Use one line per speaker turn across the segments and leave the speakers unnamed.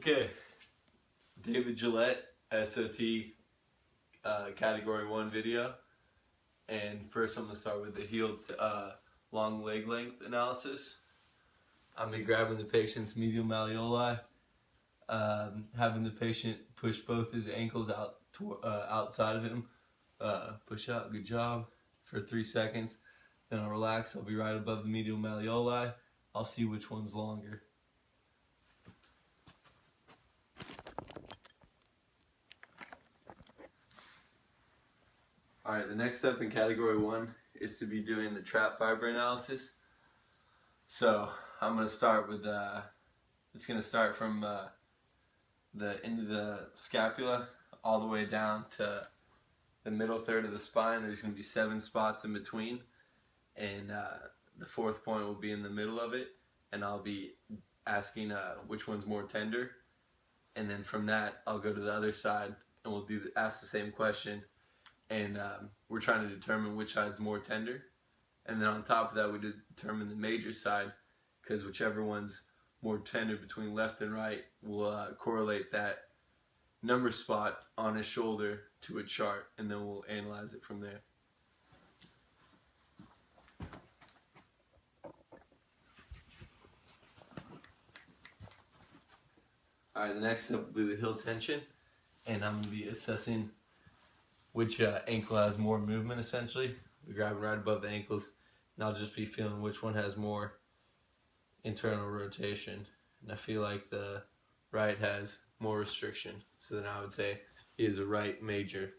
Okay, David Gillette, SOT Category 1 video. And first I'm going to start with the heel long leg length analysis. I'm going to be grabbing the patient's medial malleoli, having the patient push both his ankles out outside of him. Push out, good job, for 3 seconds. Then I'll relax, I'll be right above the medial malleoli. I'll see which one's longer. Alright, the next step in Category 1 is to be doing the trap fiber analysis. So I'm going to start with, it's going to start from the end of the scapula all the way down to the middle third of the spine. There's going to be 7 spots in between, and the 4th point will be in the middle of it, and I'll be asking which one's more tender, and then from that I'll go to the other side and we'll ask the same question, and we're trying to determine which side's more tender, and then on top of that we determine the major side, because whichever one's more tender between left and right will correlate that number spot on his shoulder to a chart, and then we'll analyze it from there. Alright, the next step will be the heel tension, and I'm going to be assessing which ankle has more movement essentially. We're grabbing right above the ankles, and I'll just be feeling which one has more internal rotation. And I feel like the right has more restriction, so then I would say he is a right major.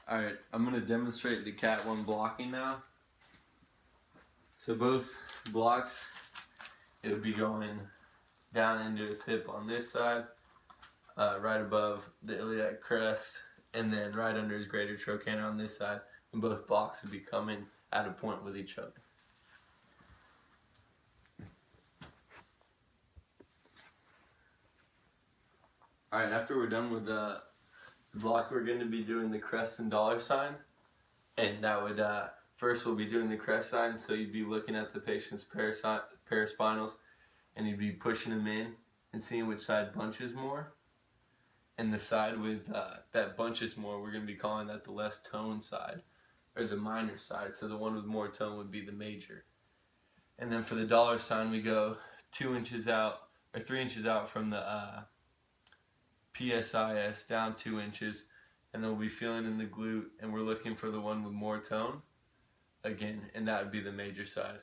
Alright, I'm going to demonstrate the Cat 1 blocking now. So both blocks, it would be going down into his hip on this side, right above the iliac crest, and then right under his greater trochanter on this side, and both blocks would be coming at a point with each other. Alright, after we're done with the block, we're going to be doing the crest and dollar sign, and that would first we'll be doing the crest sign, so you'd be looking at the patient's paraspinals, and you'd be pushing them in and seeing which side bunches more. And the side with that bunches more, we're going to be calling that the less tone side, or the minor side. So the one with more tone would be the major. And then for the dollar sign, we go 2 inches out, or 3 inches out from the PSIS down 2 inches, and then we'll be feeling in the glute, and we're looking for the one with more tone again, and that would be the major side.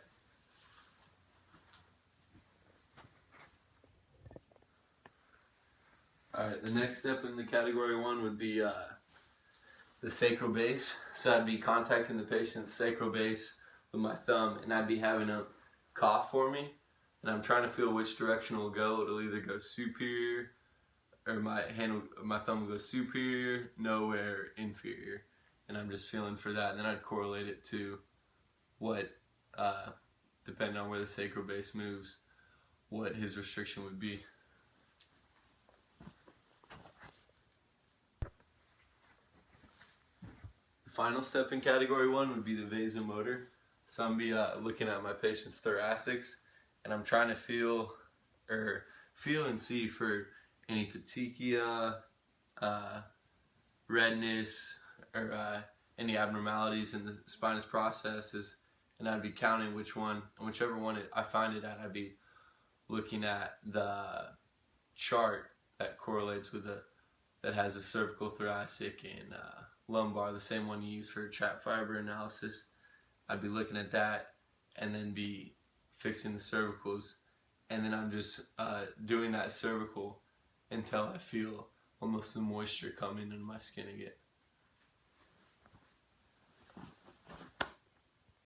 Alright, the next step in the Category 1 would be the sacral base. So I'd be contacting the patient's sacral base with my thumb, and I'd be having him cough for me, and I'm trying to feel which direction it will go. It'll either go superior, or my thumb will go superior, nowhere, inferior, and I'm just feeling for that, and then I'd correlate it to what, depending on where the sacral base moves, what his restriction would be. The final step in Category 1 would be the vasomotor. So I'm going to be looking at my patient's thoracics, and I'm trying to feel and see for any petechia, redness, or any abnormalities in the spinous processes, and I'd be counting which one, and whichever one I find it at, I'd be looking at the chart that correlates with that has a cervical, thoracic, and lumbar, the same one you use for trap fiber analysis. I'd be looking at that, and then be fixing the cervicals, and then I'm just doing that cervical until I feel almost the moisture coming into my skin again.